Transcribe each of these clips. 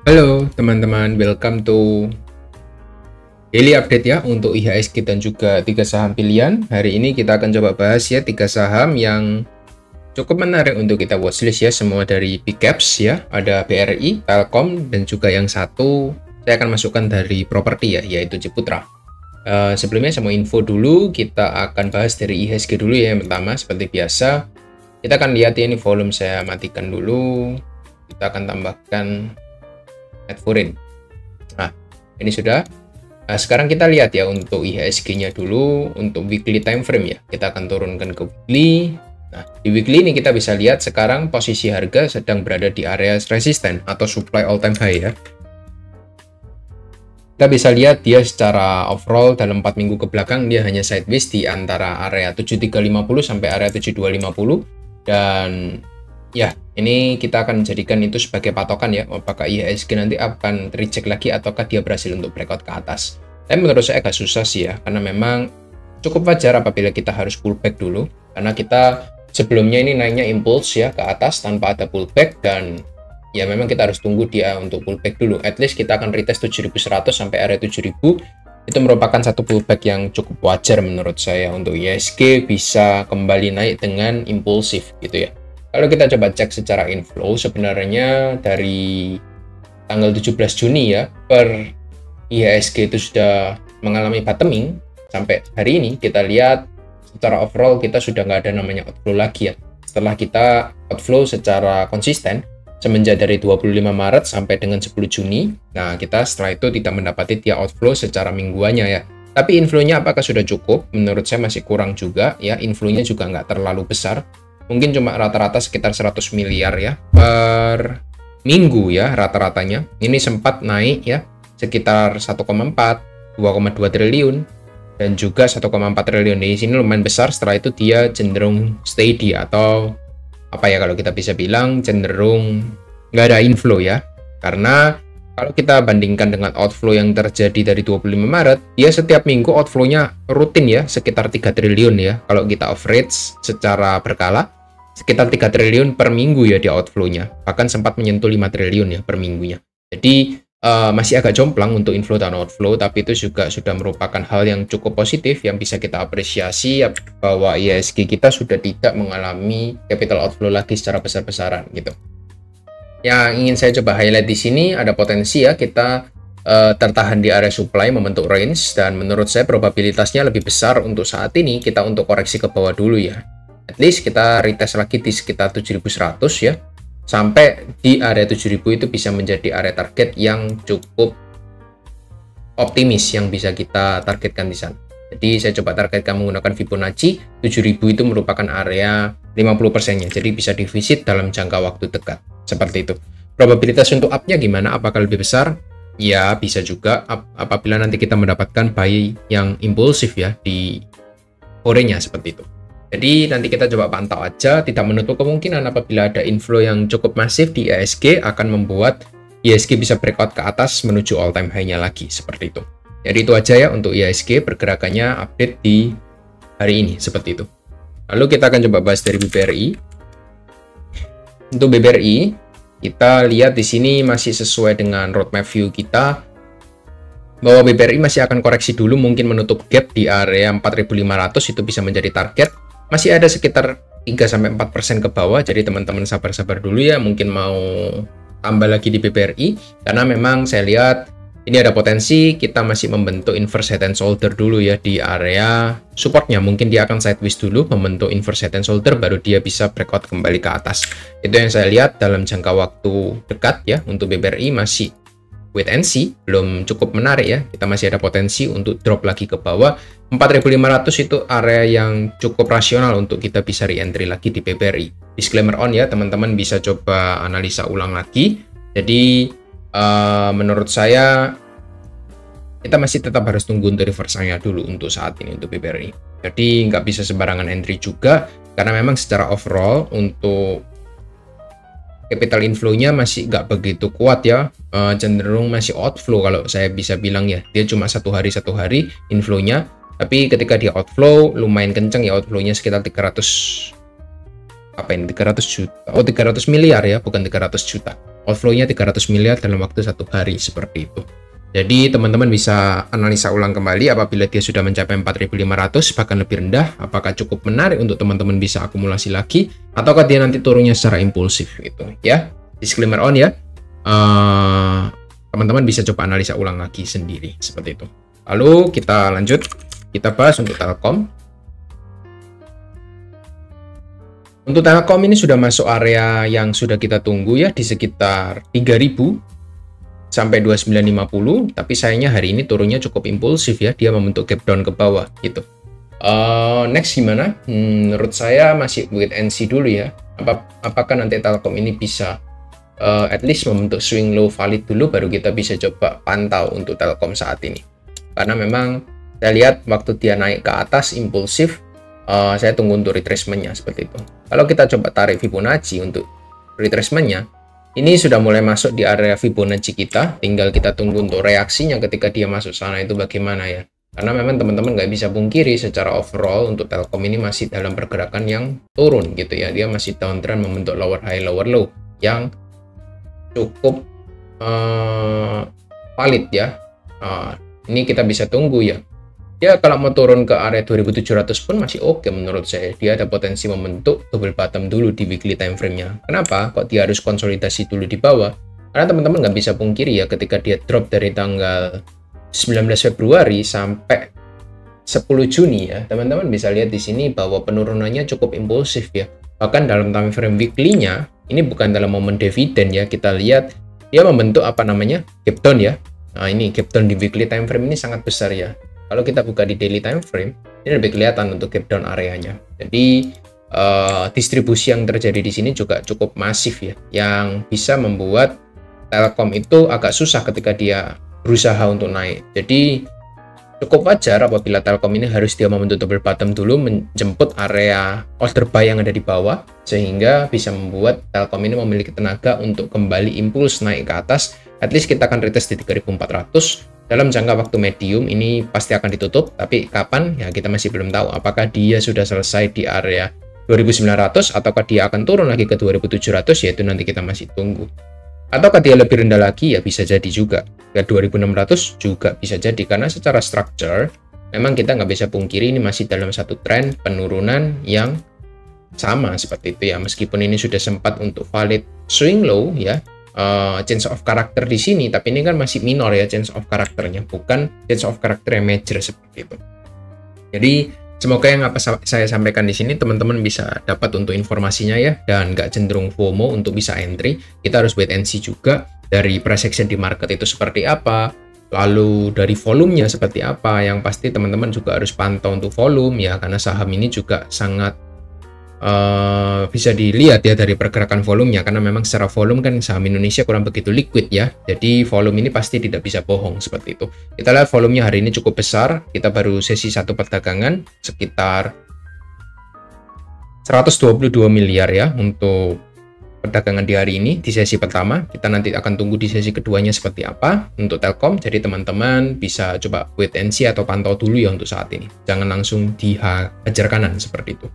Halo teman-teman, welcome to daily update ya untuk IHSG dan juga tiga saham pilihan. Hari ini kita akan coba bahas ya tiga saham yang cukup menarik untuk kita watchlist ya, semua dari big caps ya. Ada BRI, Telkom, dan juga yang satu saya akan masukkan dari properti ya, yaitu Ciputra. Sebelumnya saya mau info dulu, kita akan bahas dari IHSG dulu ya. Yang pertama seperti biasa, kita akan lihat ya, ini volume saya matikan dulu. Kita akan tambahkan Netforeign. Nah, ini sudah. Nah, sekarang kita lihat ya untuk IHSG-nya dulu, untuk weekly time frame ya. Kita akan turunkan ke weekly. Nah, di weekly ini kita bisa lihat sekarang posisi harga sedang berada di area resisten atau supply all time high ya. Kita bisa lihat dia secara overall dalam 4 minggu ke belakang dia hanya sideways di antara area 7350 sampai area 7250, dan ya, ini kita akan jadikan itu sebagai patokan ya, apakah IHSG nanti akan reject lagi ataukah dia berhasil untuk breakout ke atas. Tapi menurut saya agak susah sih ya, karena memang cukup wajar apabila kita harus pullback dulu, karena kita sebelumnya ini naiknya impulse ya ke atas tanpa ada pullback, dan ya memang kita harus tunggu dia untuk pullback dulu. At least kita akan retest 7100 sampai area 7000. Itu merupakan satu pullback yang cukup wajar menurut saya untuk IHSG bisa kembali naik dengan impulsif gitu ya. Kalau kita coba cek secara inflow, sebenarnya dari tanggal 17 Juni ya, per IHSG itu sudah mengalami bottoming. Sampai hari ini kita lihat secara overall kita sudah nggak ada namanya outflow lagi ya. Setelah kita outflow secara konsisten semenjak dari 25 Maret sampai dengan 10 Juni. Nah, kita setelah itu tidak mendapati dia outflow secara mingguannya ya. Tapi inflow-nya apakah sudah cukup? Menurut saya masih kurang juga ya. Inflow-nya juga nggak terlalu besar. Mungkin cuma rata-rata sekitar 100 miliar ya per minggu ya rata-ratanya. Ini sempat naik ya sekitar 1,4, 2,2 triliun dan juga 1,4 triliun. Di sini lumayan besar, setelah itu dia cenderung steady atau apa ya, kalau kita bisa bilang cenderung nggak ada inflow ya. Karena kalau kita bandingkan dengan outflow yang terjadi dari 25 Maret, dia setiap minggu outflow-nya rutin ya, sekitar 3 triliun ya. Kalau kita average secara berkala, sekitar 3 triliun per minggu ya dia outflow-nya. Bahkan sempat menyentuh 5 triliun ya per minggunya. Jadi masih agak jomplang untuk inflow dan outflow, tapi itu juga sudah merupakan hal yang cukup positif yang bisa kita apresiasi ya, bahwa IHSG kita sudah tidak mengalami capital outflow lagi secara besar-besaran gitu. Yang ingin saya coba highlight di sini ada potensi ya kita tertahan di area supply membentuk range, dan menurut saya probabilitasnya lebih besar untuk saat ini kita untuk koreksi ke bawah dulu ya. At least kita retest lagi di sekitar 7100 ya, sampai di area 7000 itu bisa menjadi area target yang cukup optimis yang bisa kita targetkan di sana. Jadi saya coba targetkan menggunakan Fibonacci 7000, itu merupakan area 50%-nya, jadi bisa divisit dalam jangka waktu dekat seperti itu. Probabilitas untuk up-nya gimana? Apakah lebih besar? Ya bisa juga apabila nanti kita mendapatkan buy yang impulsif ya di korenya seperti itu. Jadi nanti kita coba pantau aja, tidak menutup kemungkinan apabila ada inflow yang cukup masif di IHSG akan membuat IHSG bisa breakout ke atas menuju all time high-nya lagi seperti itu. Jadi itu aja ya untuk IHSG pergerakannya update di hari ini seperti itu. Lalu kita akan coba bahas dari BBRI. Untuk BBRI kita lihat di sini masih sesuai dengan roadmap view kita, bahwa BBRI masih akan koreksi dulu, mungkin menutup gap di area 4500 itu bisa menjadi target. Masih ada sekitar 3-4% ke bawah, jadi teman-teman sabar-sabar dulu ya, mungkin mau tambah lagi di BBRI, karena memang saya lihat ini ada potensi kita masih membentuk inverse head and shoulder dulu ya di area supportnya. Mungkin dia akan sideways dulu membentuk inverse head and shoulder, baru dia bisa breakout kembali ke atas. Itu yang saya lihat dalam jangka waktu dekat ya. Untuk BBRI masih wait and see, belum cukup menarik ya. Kita masih ada potensi untuk drop lagi ke bawah. 4500 itu area yang cukup rasional untuk kita bisa re-entry lagi di BBRI. Disclaimer on ya, teman-teman bisa coba analisa ulang lagi. Jadi menurut saya kita masih tetap harus tunggu untuk reversal-nya dulu untuk saat ini untuk BBRI. Jadi nggak bisa sembarangan entry juga, karena memang secara overall untuk capital inflow-nya masih nggak begitu kuat ya, cenderung masih outflow kalau saya bisa bilang ya. Dia cuma satu hari inflow-nya, tapi ketika dia outflow lumayan kenceng ya, outflow-nya sekitar 300 apa ini 300 juta, oh 300 miliar ya, bukan 300 juta. outflow-nya 300 miliar dalam waktu 1 hari seperti itu. Jadi teman-teman bisa analisa ulang kembali apabila dia sudah mencapai 4.500 bahkan lebih rendah, apakah cukup menarik untuk teman-teman bisa akumulasi lagi ataukah dia nanti turunnya secara impulsif gitu ya. Disclaimer on ya. Teman-teman bisa coba analisa ulang lagi sendiri seperti itu. Lalu kita lanjut, kita bahas untuk Telkom. Untuk Telkom ini sudah masuk area yang sudah kita tunggu ya, di sekitar 3.000 sampai 2950, tapi sayangnya hari ini turunnya cukup impulsif ya, dia membentuk gap down ke bawah gitu. Next gimana? Menurut saya masih wait and see dulu ya. Apakah nanti Telkom ini bisa at least membentuk swing low valid dulu, baru kita bisa coba pantau untuk Telkom saat ini. Karena memang saya lihat waktu dia naik ke atas impulsif, saya tunggu untuk retracement-nya seperti itu. Kalau kita coba tarik Fibonacci untuk retracement-nya, ini sudah mulai masuk di area Fibonacci kita, tinggal kita tunggu untuk reaksinya ketika dia masuk sana itu bagaimana ya. Karena memang teman-teman nggak bisa pungkiri secara overall untuk Telkom ini masih dalam pergerakan yang turun gitu ya. Dia masih downtrend membentuk lower high lower low yang cukup valid ya. Ini kita bisa tunggu ya. Ya kalau mau turun ke area 2700 pun masih oke menurut saya. Dia ada potensi membentuk double bottom dulu di weekly time frame-nya. Kenapa? Kok dia harus konsolidasi dulu di bawah? Karena teman-teman nggak bisa pungkiri ya, ketika dia drop dari tanggal 19 Februari sampai 10 Juni ya, teman-teman bisa lihat di sini bahwa penurunannya cukup impulsif ya. Bahkan dalam time frame weekly-nya, ini bukan dalam momen dividen ya, kita lihat dia membentuk apa namanya gap down ya. Nah ini gap down di weekly time frame ini sangat besar ya. Kalau kita buka di daily time frame, ini lebih kelihatan untuk gap down areanya. Jadi distribusi yang terjadi di sini juga cukup masif ya, yang bisa membuat Telkom itu agak susah ketika dia berusaha untuk naik. Jadi cukup wajar apabila Telkom ini harus dia membentuk double bottom dulu, menjemput area order buy yang ada di bawah, sehingga bisa membuat Telkom ini memiliki tenaga untuk kembali impuls naik ke atas. At least kita akan retest di 3.400. Dalam jangka waktu medium ini pasti akan ditutup, tapi kapan ya kita masih belum tahu. Apakah dia sudah selesai di area 2900 ataukah dia akan turun lagi ke 2700, yaitu nanti kita masih tunggu. Ataukah dia lebih rendah lagi ya bisa jadi juga. Ke 2600 juga bisa jadi, karena secara structure memang kita nggak bisa pungkiri ini masih dalam satu tren penurunan yang sama seperti itu ya. Meskipun ini sudah sempat untuk valid swing low ya, change of character di sini, tapi ini kan masih minor ya change of karakternya, bukan change of character yang major seperti itu. Jadi semoga yang apa saya sampaikan di sini teman-teman bisa dapat untuk informasinya ya, dan nggak cenderung FOMO untuk bisa entry. Kita harus wait and see juga dari price action di market itu seperti apa, lalu dari volumenya seperti apa. Yang pasti teman-teman juga harus pantau untuk volume ya, karena saham ini juga sangat bisa dilihat ya dari pergerakan volumenya, karena memang secara volume kan saham Indonesia kurang begitu liquid ya. Jadi volume ini pasti tidak bisa bohong seperti itu. Kita lihat volumenya hari ini cukup besar. Kita baru sesi satu perdagangan sekitar 122 miliar ya untuk perdagangan di hari ini di sesi pertama. Kita nanti akan tunggu di sesi keduanya seperti apa untuk Telkom. Jadi teman-teman bisa coba wait and see atau pantau dulu ya untuk saat ini. Jangan langsung dihajar kanan seperti itu.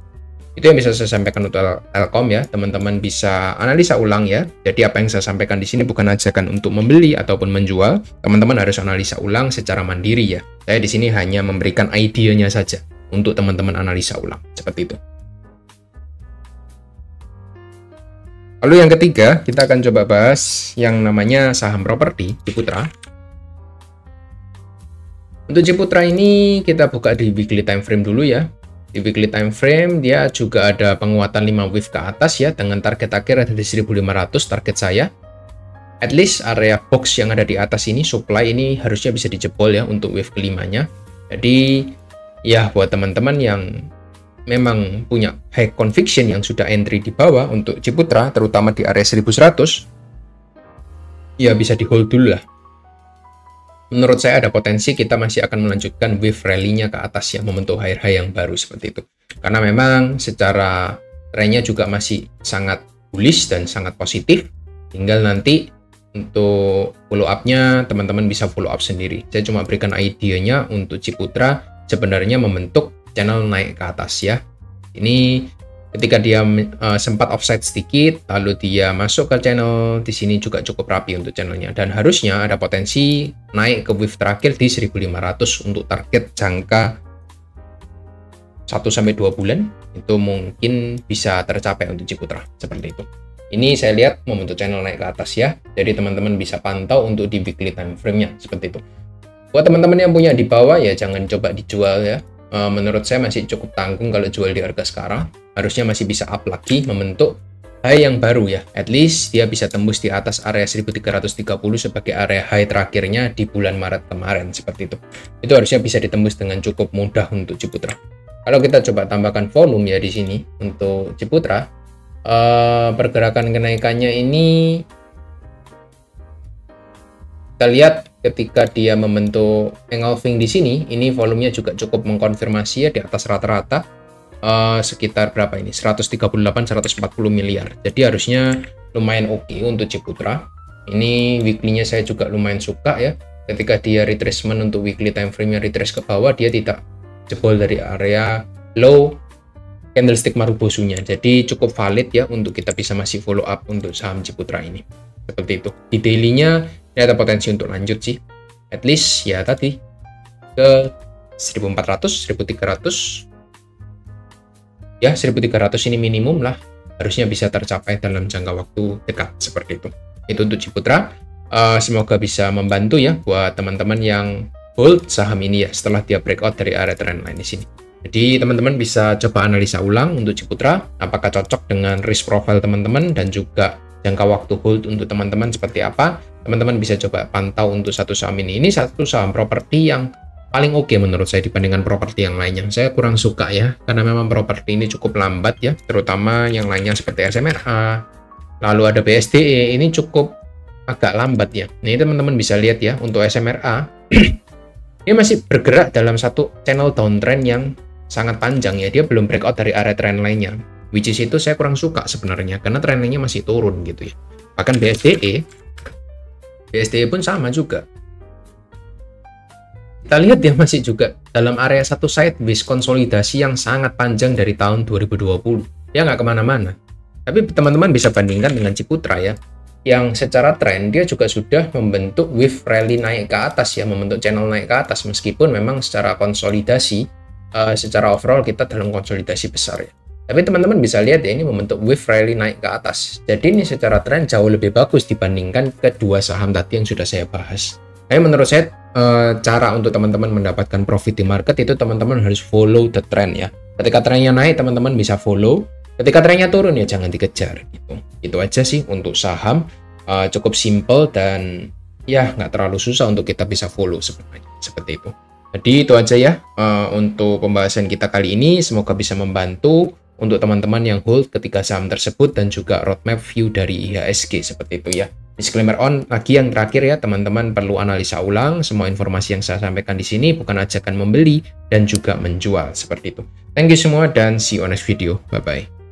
Itu yang bisa saya sampaikan untuk Telkom ya. Teman-teman bisa analisa ulang ya. Jadi apa yang saya sampaikan di sini bukan ajakan untuk membeli ataupun menjual. Teman-teman harus analisa ulang secara mandiri ya. Saya di sini hanya memberikan idenya saja untuk teman-teman analisa ulang seperti itu. Lalu yang ketiga, kita akan coba bahas yang namanya saham properti Ciputra. Untuk Ciputra ini kita buka di weekly time frame dulu ya. Di weekly time frame dia juga ada penguatan 5 wave ke atas ya, dengan target akhir ada di 1500 target saya. At least area box yang ada di atas ini, supply ini harusnya bisa dijebol ya untuk wave kelimanya. Jadi ya buat teman-teman yang memang punya high conviction yang sudah entry di bawah untuk Ciputra, terutama di area 1100, ya bisa di hold dulu lah. Menurut saya ada potensi kita masih akan melanjutkan wave rally-nya ke atas ya, membentuk high yang baru seperti itu. Karena memang secara trennya juga masih sangat bullish dan sangat positif. Tinggal nanti untuk follow up-nya teman-teman bisa follow up sendiri. Saya cuma berikan idenya untuk Ciputra sebenarnya membentuk channel naik ke atas ya. Ini ketika dia sempat offside sedikit, lalu dia masuk ke channel di sini juga cukup rapi untuk channelnya, dan harusnya ada potensi naik ke wave terakhir di 1500 untuk target jangka 1-2 bulan itu mungkin bisa tercapai untuk Ciputra seperti itu. Ini saya lihat membentuk channel naik ke atas ya, jadi teman-teman bisa pantau untuk di weekly time frame-nya seperti itu. Buat teman-teman yang punya di bawah ya jangan coba dijual ya. Menurut saya masih cukup tanggung kalau jual di harga sekarang. Harusnya masih bisa up lagi membentuk high yang baru ya. At least dia bisa tembus di atas area 1330 sebagai area high terakhirnya di bulan Maret kemarin seperti itu. Itu harusnya bisa ditembus dengan cukup mudah untuk Ciputra. Kalau kita coba tambahkan volume ya di sini untuk Ciputra, pergerakan kenaikannya ini kita lihat ketika dia membentuk engulfing di sini, ini volumenya juga cukup mengkonfirmasi ya di atas rata-rata sekitar berapa ini? 138-140 miliar. Jadi harusnya lumayan oke untuk Ciputra. Ini weekly-nya saya juga lumayan suka ya. Ketika dia retracement untuk weekly time frame-nya retrace ke bawah, dia tidak jebol dari area low candlestick Marubosunya. Jadi cukup valid ya untuk kita bisa masih follow up untuk saham Ciputra ini. Seperti itu. Di daily-nya ini ada potensi untuk lanjut sih. At least ya tadi ke 1400, 1300. Ya, 1300 ini minimum lah. Harusnya bisa tercapai dalam jangka waktu dekat seperti itu. Itu untuk Ciputra. Semoga bisa membantu ya buat teman-teman yang hold saham ini ya setelah dia breakout dari area trendline di sini. Jadi teman-teman bisa coba analisa ulang untuk Ciputra, apakah cocok dengan risk profile teman-teman dan juga jangka waktu hold untuk teman-teman seperti apa. Teman-teman bisa coba pantau untuk satu saham ini. Ini satu saham properti yang paling oke menurut saya dibandingkan properti yang lainnya. Saya kurang suka ya, karena memang properti ini cukup lambat ya, terutama yang lainnya seperti SMRA, lalu ada BSDE, ini cukup agak lambat ya. Ini teman-teman bisa lihat ya, untuk SMRA, dia masih bergerak dalam satu channel downtrend yang sangat panjang ya, dia belum breakout dari area trend lainnya. Which is itu saya kurang suka sebenarnya, karena trend lainnya masih turun gitu ya. Bahkan BSDE pun sama juga. Kita lihat dia masih juga dalam area satu sideways konsolidasi yang sangat panjang dari tahun 2020. Dia nggak kemana-mana. Tapi teman-teman bisa bandingkan dengan Ciputra ya, yang secara tren dia juga sudah membentuk wave rally naik ke atas ya, membentuk channel naik ke atas, meskipun memang secara konsolidasi, secara overall kita dalam konsolidasi besar ya. Tapi teman-teman bisa lihat ya, ini membentuk wave rally naik ke atas. Jadi ini secara tren jauh lebih bagus dibandingkan kedua saham tadi yang sudah saya bahas. Tapi menurut saya cara untuk teman-teman mendapatkan profit di market itu teman-teman harus follow the trend ya. Ketika trennya naik teman-teman bisa follow, ketika trennya turun ya jangan dikejar gitu. Itu aja sih untuk saham, cukup simple dan ya nggak terlalu susah untuk kita bisa follow sebenarnya seperti itu. Jadi itu aja ya untuk pembahasan kita kali ini, semoga bisa membantu untuk teman-teman yang hold ketika saham tersebut dan juga roadmap view dari IHSG seperti itu ya. Disclaimer on lagi yang terakhir ya, teman-teman perlu analisa ulang. Semua informasi yang saya sampaikan di sini bukan ajakan membeli dan juga menjual seperti itu. Thank you semua dan see you on next video. Bye bye.